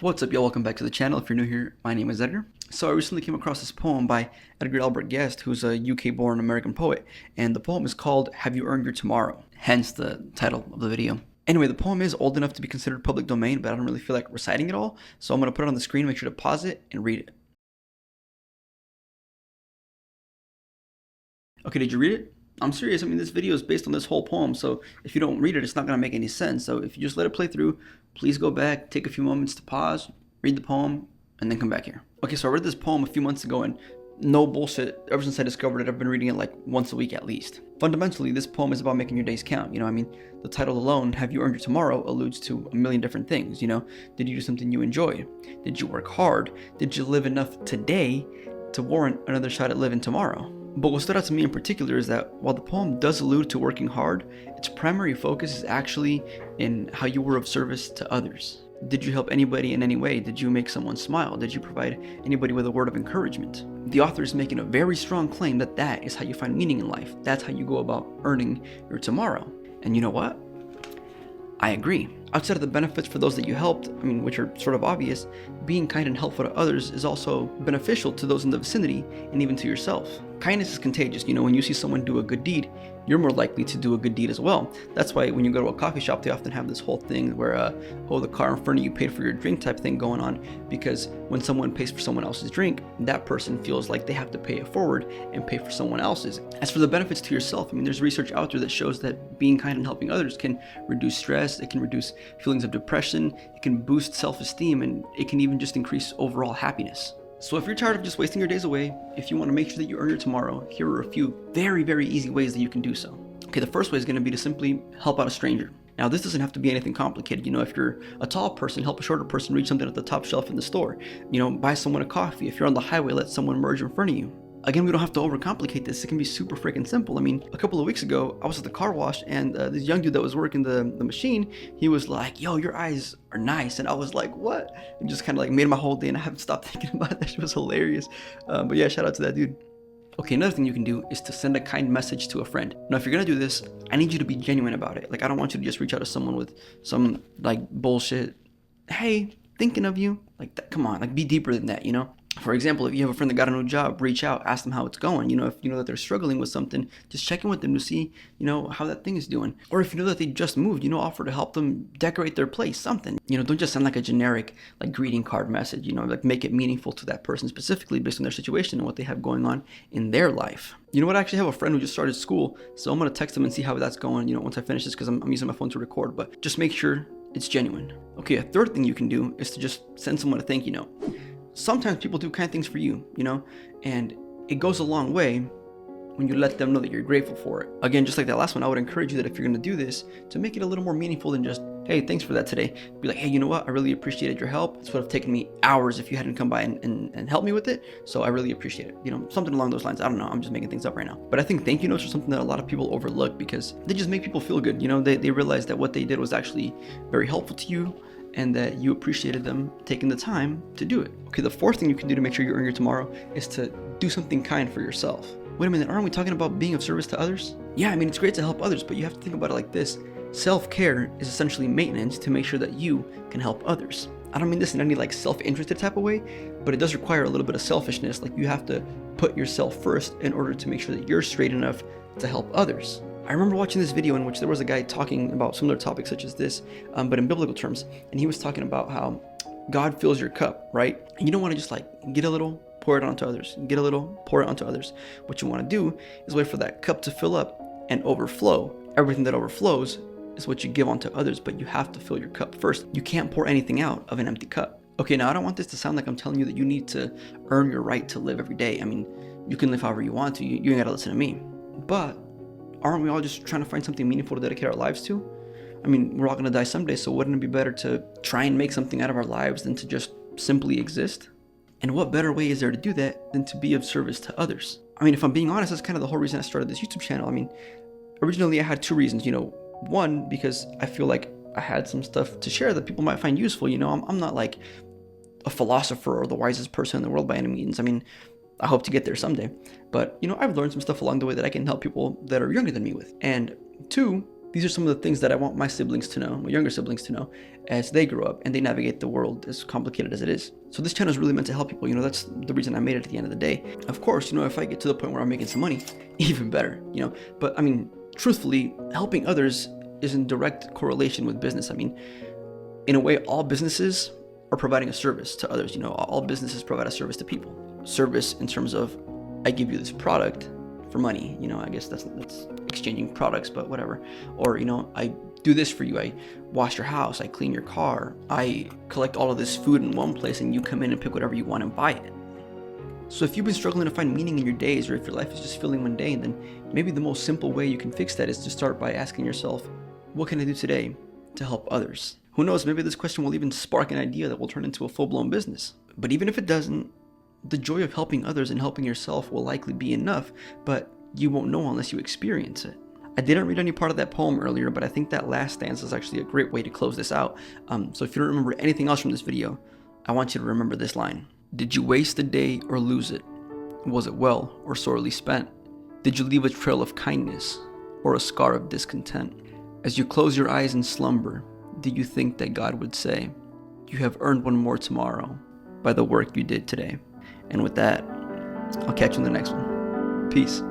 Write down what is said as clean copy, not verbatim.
What's up, y'all? Welcome back to the channel. If you're new here, my name is Edgar. So I recently came across this poem by Edgar Albert Guest, who's a UK-born American poet, and the poem is called "Have You Earned Your Tomorrow?" Hence the title of the video. Anyway, the poem is old enough to be considered public domain, but I don't really feel like reciting it all, so I'm going to put it on the screen, make sure to pause it, and read it. Okay, did you read it? I'm serious. I mean, this video is based on this whole poem, so if you don't read it, it's not going to make any sense. So if you just let it play through, please go back, take a few moments to pause, read the poem, and then come back here. Okay, so I read this poem a few months ago, and no bullshit, ever since I discovered it, I've been reading it like once a week at least. Fundamentally, this poem is about making your days count. I mean, the title alone, "Have You Earned Your Tomorrow?" alludes to a million different things. Did you do something you enjoyed? Did you work hard? Did you live enough today to warrant another shot at living tomorrow? But what stood out to me in particular is that while the poem does allude to working hard, its primary focus is actually in how you were of service to others. Did you help anybody in any way? Did you make someone smile? Did you provide anybody with a word of encouragement? The author is making a very strong claim that that is how you find meaning in life. That's how you go about earning your tomorrow. And you know what? I agree. Outside of the benefits for those that you helped, which are sort of obvious, being kind and helpful to others is also beneficial to those in the vicinity and even to yourself. Kindness is contagious. When you see someone do a good deed, you're more likely to do a good deed as well. That's why when you go to a coffee shop, they often have this whole thing where, the car in front of you paid for your drink type thing going on, because when someone pays for someone else's drink, that person feels like they have to pay it forward and pay for someone else's. As for the benefits to yourself, there's research out there that shows that being kind and helping others can reduce stress, it can reduce feelings of depression, it can boost self-esteem, and it can even just increase overall happiness. So if you're tired of just wasting your days away, if you want to make sure that you earn your tomorrow, here are a few very, very easy ways that you can do so. Okay, the first way is going to be to simply help out a stranger. Now, this doesn't have to be anything complicated. If you're a tall person, help a shorter person reach something at the top shelf in the store. Buy someone a coffee. If you're on the highway, let someone merge in front of you. Again, we don't have to overcomplicate this. It can be super freaking simple. A couple of weeks ago, I was at the car wash, and this young dude that was working the machine, he was like, "Yo, your eyes are nice." And I was like, "What?" It just kind of like made my whole day, and I haven't stopped thinking about it. That shit was hilarious. But yeah, shout out to that dude. Okay, another thing you can do is to send a kind message to a friend. Now, if you're gonna do this, I need you to be genuine about it. I don't want you to just reach out to someone with some bullshit, "Hey, thinking of you." Like that, come on, be deeper than that, For example, if you have a friend that got a new job, reach out, ask them how it's going. If you know that they're struggling with something, just check in with them to see, how that thing is doing. Or if you know that they just moved, offer to help them decorate their place, something. Don't just send a generic greeting card message, make it meaningful to that person specifically based on their situation and what they have going on in their life. You know what? I actually have a friend who just started school, so I'm going to text them and see how that's going, once I finish this, because I'm using my phone to record, but just make sure it's genuine. Okay, a third thing you can do is to just send someone a thank you note. Sometimes people do kind things for you, and it goes a long way when you let them know that you're grateful for it. Again, just like that last one, I would encourage you that if you're going to do this, to make it a little more meaningful than just, "Hey, thanks for that today." Be like, "Hey, you know what? I really appreciated your help. This would have taken me hours if you hadn't come by and helped me with it. So I really appreciate it." Something along those lines. I don't know. I'm just making things up right now. But I think thank you notes are something that a lot of people overlook because they just make people feel good. They realize that what they did was actually very helpful to you, and that you appreciated them taking the time to do it. Okay, the fourth thing you can do to make sure you earn your tomorrow is to do something kind for yourself. Wait a minute, aren't we talking about being of service to others? Yeah, it's great to help others, but you have to think about it like this. Self-care is essentially maintenance to make sure that you can help others. I don't mean this in any self-interested type of way, but it does require a little bit of selfishness. You have to put yourself first in order to make sure that you're straight enough to help others. I remember watching this video in which there was a guy talking about similar topics such as this, but in biblical terms, and he was talking about how God fills your cup, right? And you don't want to just get a little, pour it onto others, get a little, pour it onto others. What you want to do is wait for that cup to fill up and overflow. Everything that overflows is what you give onto others, but you have to fill your cup first. You can't pour anything out of an empty cup. Okay, now I don't want this to sound like I'm telling you that you need to earn your right to live every day. You can live however you want to. You ain't got to listen to me. But aren't we all just trying to find something meaningful to dedicate our lives to? We're all going to die someday, so wouldn't it be better to try and make something out of our lives than to just simply exist? And what better way is there to do that than to be of service to others? If I'm being honest, that's kind of the whole reason I started this YouTube channel. Originally I had two reasons. One, because I feel like I had some stuff to share that people might find useful. I'm not a philosopher or the wisest person in the world by any means. I hope to get there someday. But, I've learned some stuff along the way that I can help people that are younger than me with. And two, These are some of the things that I want my siblings to know, my younger siblings to know, as they grow up and they navigate the world as complicated as it is. So this channel is really meant to help people. That's the reason I made it at the end of the day. Of course, if I get to the point where I'm making some money, even better, But I mean, truthfully, helping others is in direct correlation with business. I mean, in a way, all businesses are providing a service to others. All businesses provide a service to people. Service in terms of, I give you this product for money. I guess that's exchanging products, but whatever. Or, I do this for you. I wash your house. I clean your car. I collect all of this food in one place and you come in and pick whatever you want and buy it. So if you've been struggling to find meaning in your days, or if your life is just feeling mundane, then maybe the most simple way you can fix that is to start by asking yourself, what can I do today to help others? Who knows, maybe this question will even spark an idea that will turn into a full-blown business. But even if it doesn't, the joy of helping others and helping yourself will likely be enough, but you won't know unless you experience it. I didn't read any part of that poem earlier, but I think that last stanza is actually a great way to close this out. So if you don't remember anything else from this video, I want you to remember this line. Did you waste a day or lose it? Was it well or sorely spent? Did you leave a trail of kindness or a scar of discontent? As you close your eyes in slumber, do you think that God would say, you have earned one more tomorrow by the work you did today? And with that, I'll catch you in the next one. Peace.